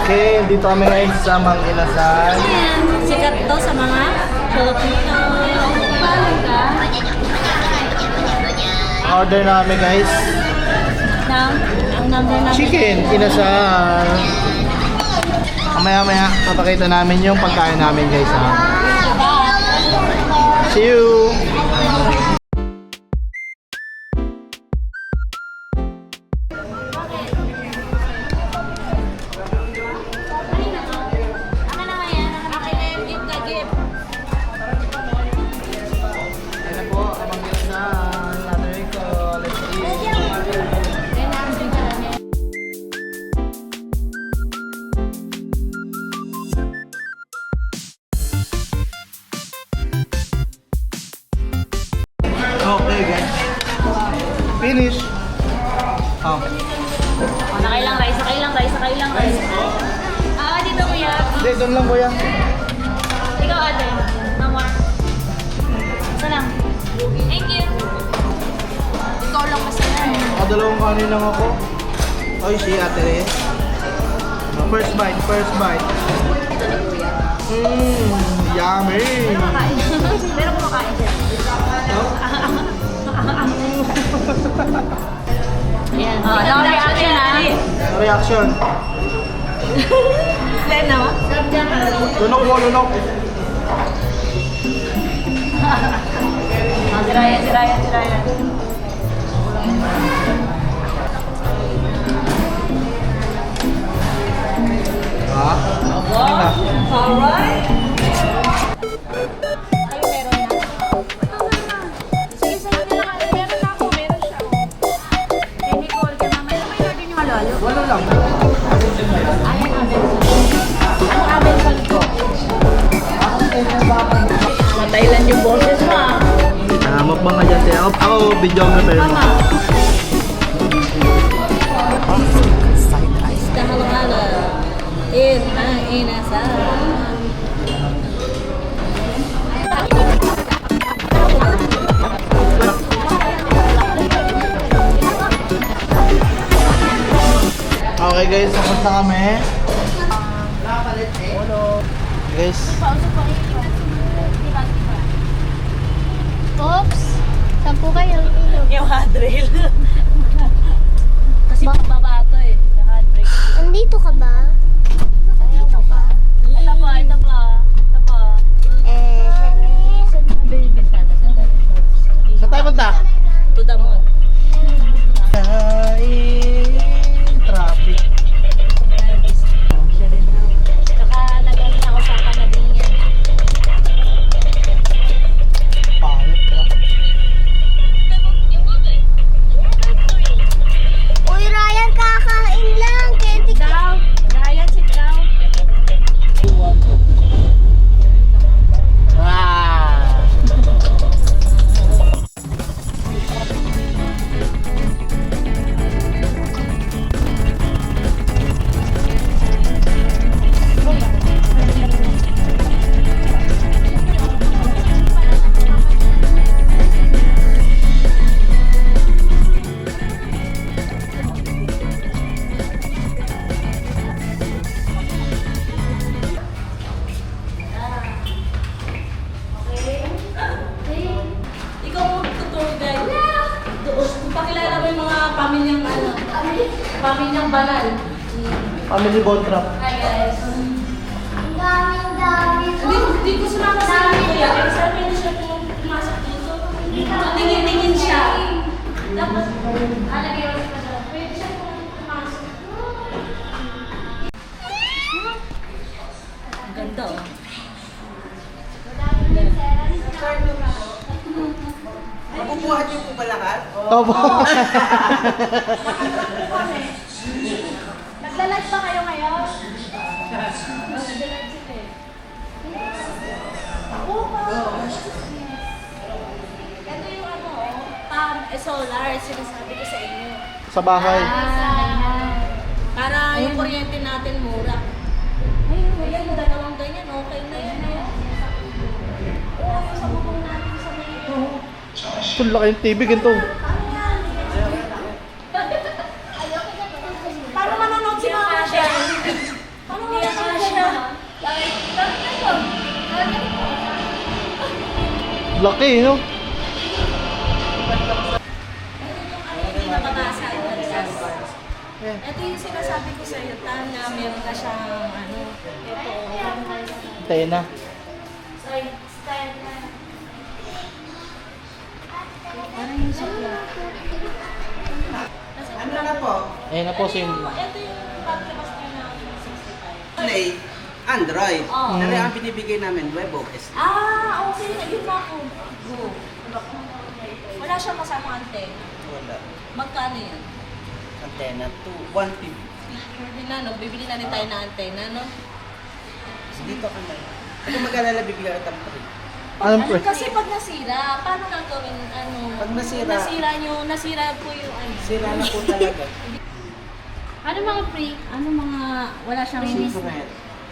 Okay, dito kami ngayon sa Mang Inasal. Sikat to sa mga Filipino. Order na kami guys. Ang number namin. Chicken, inasal. Mamaya papakita namin yung pagkain namin guys ha. See you! Okay guys. Finish. Oh. Nakailang rice, nakailang rice. Dito kuya. Hindi, doon lang kuya. Ikaw ate. No more. Isa lang. Thank you. Ikaw lang masaya eh. Dalawang kanin lang ako. Oy, si ate rin. First bite. Yummy. Pero kumakain siya. Ayan. No reaction ha. Reaction. Len no? Lunok mo, lunok. Si Ryan. Ha? Alright. Ay, meron na. Sige, meron na ako. Meron siya. Kay Nicole, kay Mama. Ano may order niyo halalo? Walo lang. Ay, ang Abenson ko. Matailan yung boses mo ah. Mukbang ka dyan siya. Ako, videographer mo. Basta halala. Inasal. Okay guys, tapos na kami. Guys, Oops! Saan po kayo? Yung handrail. Kasi pababa to eh. Yung handbrake. Andito ka ba? Andito ka? Ito pa. Baby sana sa saan tayo punta? to the moon. Traffic. Saka nag-ano na ako sa kanabing yan. Pangit ka. Uy, Ryan, kakain lang. Candy Down. Ryan, sit down. Ikaw mo tutur guide. Doon, pakilala mo yung mga pamilyang pamilyang banal. Family Bontrap. Hi guys. Ang dami. Hindi ko sumama sa kuya. Kaya sabi niya siya pumasok dito. Tingin-tingin siya. Tapos, alagay ko siya. Pwede siya pumasok. Ang ganda oh. Mabubuhat yung kumalakat? Opo. Nagla-live ba kayo ngayon? Ito yung solar, sinasabi ko sa inyo. Sa bahay. Para yung kuryente natin mura. Ayan, dalawang ganyan, okay na yan. Oo, sa bubong natin sa may ito. Ang laki yung TV, ganito. Paano manonood si Mama Shell? Paano Laki, no? Hindi na mabasa ang gas. Ito yung sinasabi ko sa iyo, na meron na siyang ano, ito. Tayo na. Style na. Parang yung sakla. Ano na po? Ayan na po si... Ito yung pagkakas niya na 65. Play, Android. Oo. Pero ang binibigay namin, WebOS. Okay. Ayun na ako. Go. Wala siyang kasamang antena. Wala. Magkano yan? Antenna 150. Pwede na, no? Bibili na rin tayo ng antena, no? Dito ka na. Kung mag-alala, bibigyan ka ng free. Anong pre? Kasi pag nasira, paano gagawin, ano? Pag nasira. Nasira po yung ano. Sira na po talaga. Ano mga free? Ano mga, wala siyang, Secret.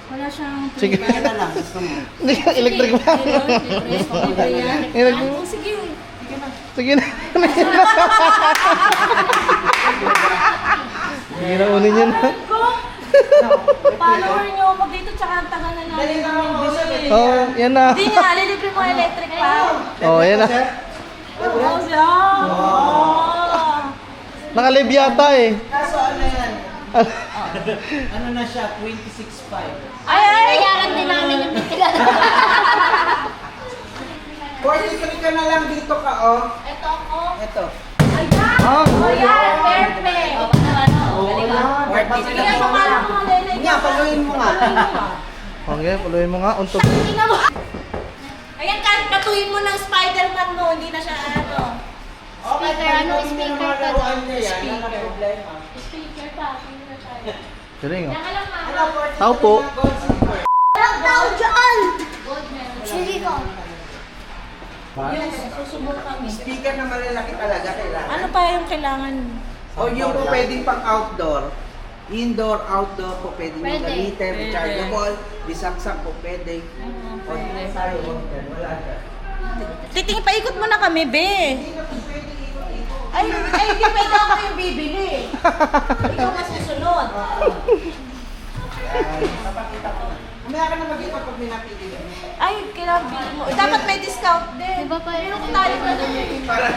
wala siyang Sige. Kaya na lang, gusto mo. Electric ba? Libre yan. Electric. Ano, sige. Sige na. Sige na, unin yun. Follower nyo, pag dito tsaka ang taga na namin. Oh, yan na. Hindi nga, lilibre mo electric pa. Oh, yan na. Oo siya. Nakalive yata eh. Kaso ano yan? Ano na siya? 26.5. Ay! Bayaran din namin yung bitilan. 43 ka na lang dito ka, oh. Ito ako. Ito. Ayan! Ah, Ayan! Perfect! O, galing ka. Sige, ang pangalan mo, Lele. Nga, paluin mo nga. Okay, puluhin mo nga. Untog. Tingnan mo. Ayan, katuin mo ng Spider-Man mo. Hindi na siya ano. Speaker, ano, speaker pa Laruan doon. niya yan, Speaker. ano problema. Speaker pa. Tingnan na tayo. Galing oh. Yan ka lang, mama. Ano, 43 Tao po. na gold silver. Walang tao dyan! Gold meron. Sige ko. Yung susubok kami. Speaker na malalaki talaga kailangan. Ano pa yung kailangan? O yung po pwedeng pang outdoor. Indoor, outdoor po pwede nyo Pwede. gamitin. Pwede. Rechargeable, bisaksak po pwede. O hindi tayo, wala ka. Titing, paikot mo na kami, be. Hindi na po pwede ikot-ikot. Ay, hindi pwede ako yung bibili. Ikaw masusunod. Yan, napakita ko na. Mamaya ka na mag-ikot pag may napili ka. Ay, kailangan bili mo. Dapat may discount din. Diba pa rin? Meron tayo na doon. Para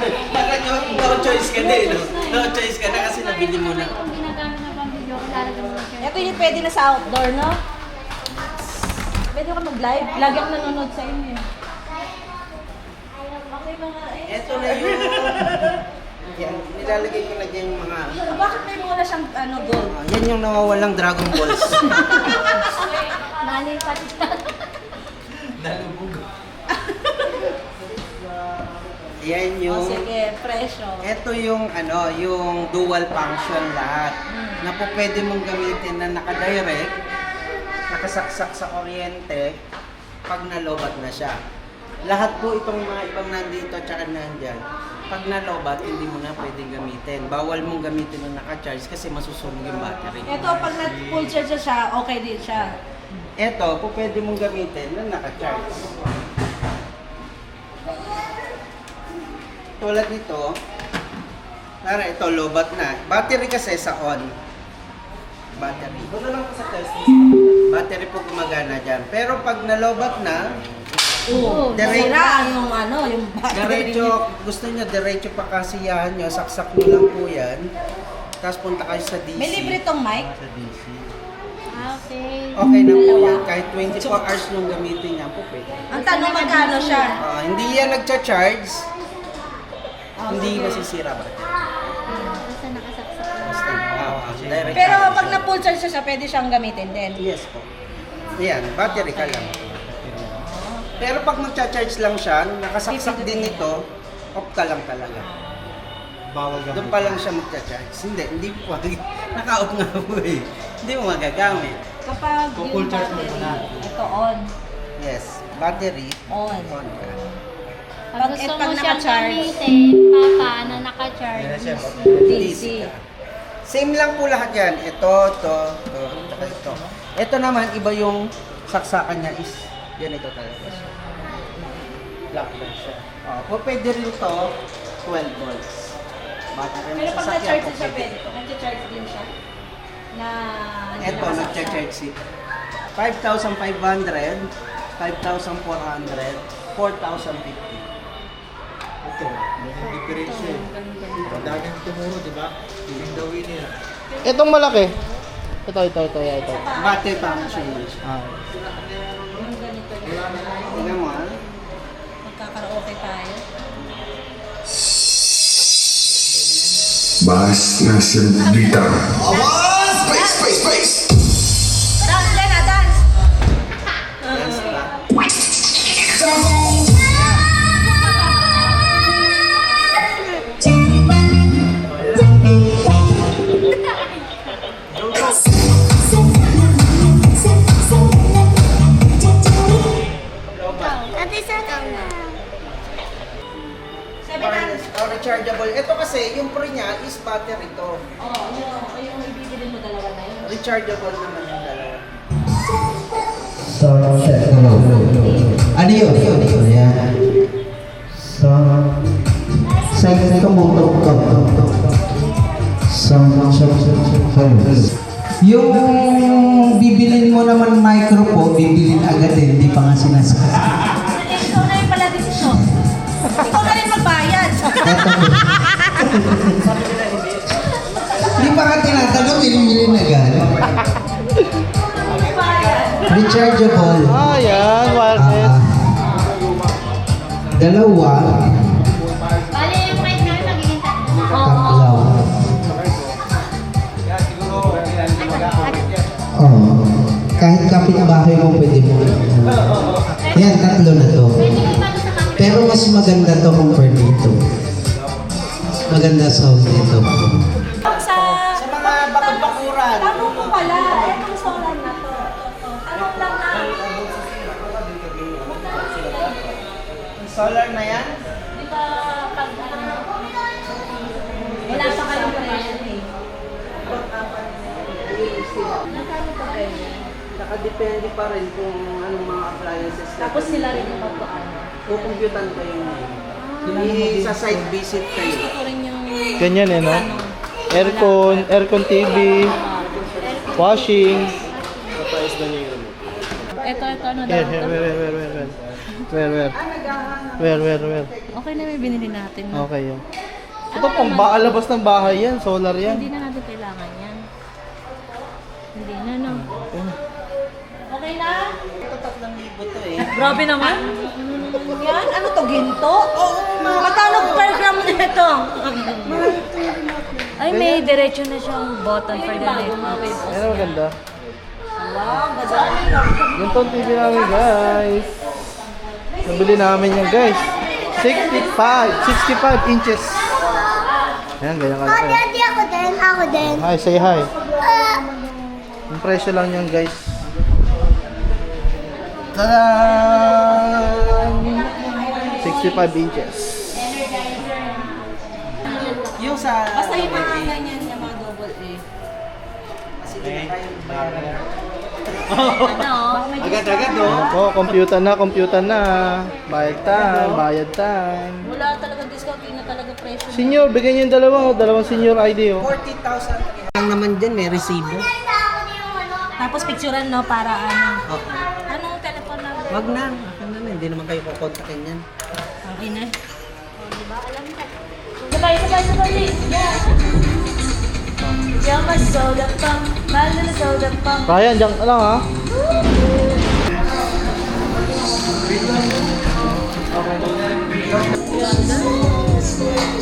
no choice ka din, no? No choice ka na kasi nabili mo na. Kung ginagamit na pang video, lalagyan mo siya. Ito yung pwede na sa outdoor, no? Pwede ka mag-live. Lagi ako nanonood sa inyo. Okay, mga Ito na yung... Yan, nilalagay ko na dyan yung mga... Bakit may wala siyang ano, gold? Yan yung nawawalang Dragon Balls. Nalipat siya. Nalubog. Yan O yung... sige, presyo. Ito yung ano, yung dual function lahat. Na po pwede mong gamitin na naka-direct, nakasaksak sa kuryente, pag nalobat na siya. Lahat po itong mga ibang nandito tsaka nandyan, pag nalobat, hindi mo na pwedeng gamitin. Bawal mong gamitin na naka-charge kasi masusunog yung battery. Ito, pag nag-full charge na siya, okay din siya. Ito, po pwede mong gamitin na naka-charge. Tulad nito, para ito, lobat na. Battery kasi sa on. Battery. Buto lang po sa test. Battery po gumagana dyan. Pero pag nalobat na, Oo, Direct. sira yung ano, yung battery. diretso, gusto nyo, diretso pa kasiyahan nyo, saksak nyo lang po yan. Tapos punta kayo sa DC. May libre tong mic? Sa DC. Okay. Okay na po yan. Kahit 24 hours nung gamitin niya po pwede. Ang tanong magkano siya? Hindi yan nagcha-charge. Hindi masisira ba? Basta nakasaksak lang. Basta, direct Pero charge. pag na-full charge na siya, pwede siyang gamitin din. Yes po. Yan, battery ka lang. Pero pag magcha-charge lang siya, nakasaksak din ito, off ka lang talaga. Bawal Doon pa lang siya magcha-charge. Hindi po. Naka-off nga po eh. Hindi mo magagamit. Kapag yung battery, ito on. Yes, battery, On. on ka. Pag gusto pag mo siyang naka-charge. gamitin, papa, na naka-charge. DC. ka. Same lang po lahat yan. Ito, tsaka ito. Ito naman, iba yung saksakan niya is, ganito talaga siya. Black lang siya. O, pwede rin to, 12 volts. Battery mo Pero pag sasakyan na-charge po na siya, pwede. pwede. Nag-charge din siya. Na... Ito, nag-charge si 5,500, 5,400, 4,050. Ito, yung diferensya eh. Ang daming tumuro, di ba? Yung gawin niya. Itong malaki. Ito. Bate function na siya. Ah. Yung ganito. Tingnan mo ah. Magkakaraoke tayo. Bahas Nasir Blitar. Dance, Lena, dance! Dance ba? Rechargeable. Ito kasi, yung pre niya is battery to. Oo, yung ibibili mo dalawa na yun. Rechargeable naman yung dalawa. Sound check. Ano yun? Ayan. Sound check ka mo. Sound check. Yung bibilin mo naman micro po, bibilin agad din, hindi pa nga sinasabi. Ikaw na yung pala desisyon. Ikaw na rin magbayad. Hindi pa nga tinatanong, bilin agad. Rechargeable. Ah, yan. Wireless. Dalawa. Bale, yung mic namin magiging tatlo. Tatlo. Oo. Kahit kapitbahay mo pwede mo. Yan, tatlo na to. Pwede mo bago sa camera. Pero mas maganda to compare dito. Maganda sound dito. Sa mga bakod-bakuran. Tanong mo pala, etong solar na to. Tanong lang na. Solar na yan? Di ba pag wala pa kayong presyo eh. Nakano pa kayo? Nakadepende pa rin kung anong mga appliances. Tapos sila rin yung pagpaano. Kukumputan ko yung sa site visit kayo. Ito rin yung Ganyan eh, no? Aircon TV, washing. ito ano daw Here, ito? Where? Okay na may binili natin. Okay yun. Ito pang alabas ng bahay yan, solar Hindi yan. na natin kailangan yan. Hindi na, no? Okay na? Ito 3,000 to eh. Grabe naman. Yan? Ano to, ginto? Magkano per gram nito? Ay, may diretso na siyang button for the light. Yan ang maganda. Wow, ganda. Ganito ang TV namin, guys. Nabili namin yan, guys. 65 inches. Ayan, ganyan ka. Daddy, ako din. Hi, say hi. Yung presyo lang yan, guys. Tadaan! 65 inches. Yung sa... Basta yung mga ganyan, yung mga double A. Ano? Agad-agad no? Ayan po, computer na. Bayad time. Wala talaga discount, yun na talaga presyo. Senior, bigyan niyo yung dalawang senior ID, oh. 40,000 lang naman dyan, may resibo. Tapos picturean, no, para ano. Okay. Anong telephone na? Wag na. Akin na, hindi naman kayo kukontakin yan. Okay na. Diba, alam mo. Sabay. Yeah. Yaman soda pang, mahal na soda pang. Ryan, diyan ka lang, ha?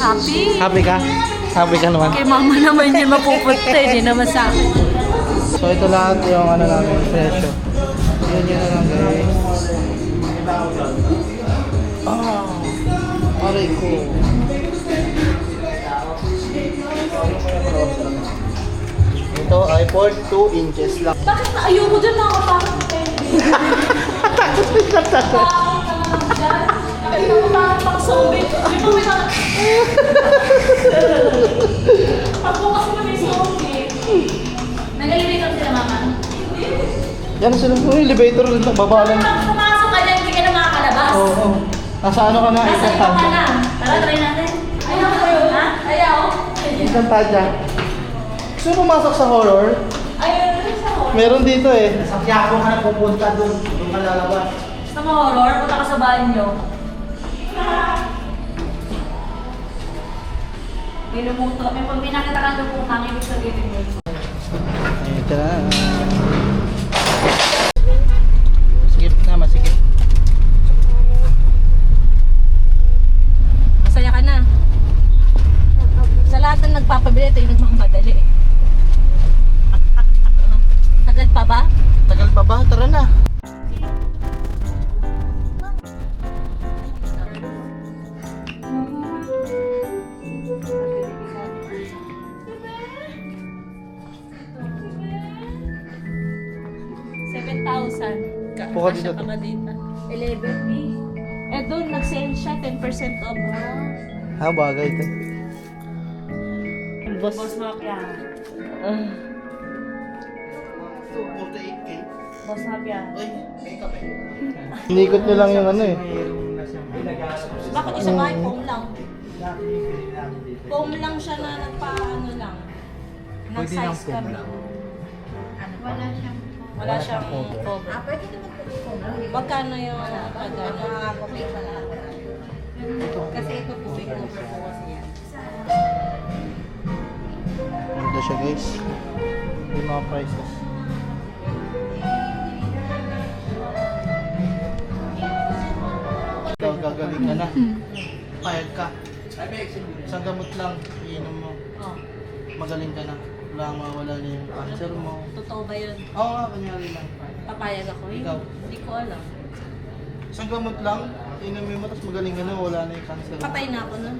Happy? Happy ka? Happy ka naman. Kay mama naman yun mapupunta, hindi naman sa akin. So ito lahat yung ano namin, presyo. Yun na lang, guys. Aray ko. Ito ay 42 inches lang. Bakit na ayoko dyan nakakapakot kayo? Ay, ako parang pang zombie. Di ba may mga... Ako kasi na may zombie. Nag-elevator sila, mama? Yan sila po, elevator rin lang, baba lang. Pag pumasok ka dyan, hindi ka na makakalabas. Oo. Nasa ano ka na? Nasa Isang iba ka tadya. na. Tara, try natin. Ayaw ko yun, ha? Ayaw. Isang tadya. Gusto mo pumasok sa horror? Ayaw rin sa horror. Meron dito eh. Sa Quiapo ka na pupunta doon ka lalabas. Gusto mo horror? Punta ka sa banyo. Pinumuto. May pag pinakita ka po kang ibig sabihin mo. Ito na. Masikip na, masikip. Masaya ka na. Sa lahat ng nagpapabili, ito yung nagmamadali. Tagal pa ba? Tagal pa ba? Tara na. Puka dito. Kasya ka ba dito? 11B. Eh doon, nag-sale siya, 10% off. Ah, bagay ito. Boss Mafia. Boss Mafia. Inikot nyo lang yung ano eh. Bakit isa bahay? Foam lang. Foam lang siya na nagpa-ano lang. Nag-size kami. Wala siyang cover. Magkano yung pag-ano? Kasi ito po, i-cover po kasi yan. Ganda siya guys. Yung mga prices. Ikaw gagaling ka na. Payag ka. Isang gamot lang, iinom mo. Oh, Magaling ka na. Wala kang mawala na yung cancer mo. totoo ba yun? Oo nga, kanyari lang. Papayag ako yun. Ikaw? Hindi ko alam. Isang gamot lang, iinumin mo, tapos magaling ka na, wala na yung cancer mo. Patay na ako nun.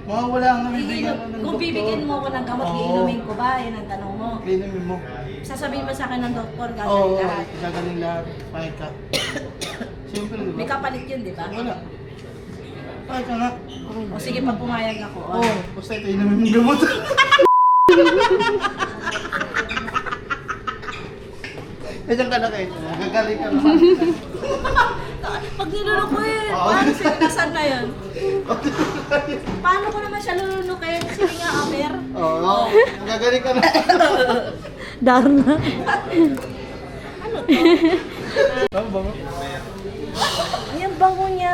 Mga wala nga bibigyan mo ng Kung bibigyan mo ako ng gamot, Oo. iinumin ko ba? Yan ang tanong mo. Iinumin mo. Sasabihin mo sa akin ng doktor, Oo, gagaling lahat. gagaling lahat. Payag ka. Siyempre, di ba? May kapalit yun, di ba? Wala. Payag ka nga. O sige, pag pumayag ako. Oo, basta ito inumin mong gamot. Diyan ka na kayo. Gagaling ka naman. Pag nilunukin, Oo. paano sinasan na yun? Paano ko naman siya lulunukin? Sige nga, Amer. Oo, gagaling ka na. Darna. Tama ba mo? Ay, ang bango niya.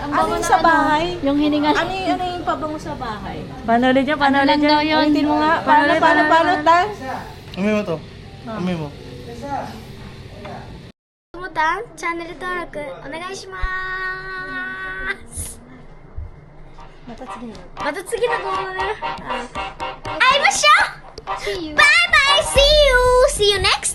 Ano yung sa bahay? Yung hininga. Ano yung pabango sa bahay? Paano lang daw yun? Ulitin mo nga. Paano, tan? Amoy mo to. Amoy mo. ボタン、チャンネル登録お願いしますまた次の動画で会いましょうバイバイ See you next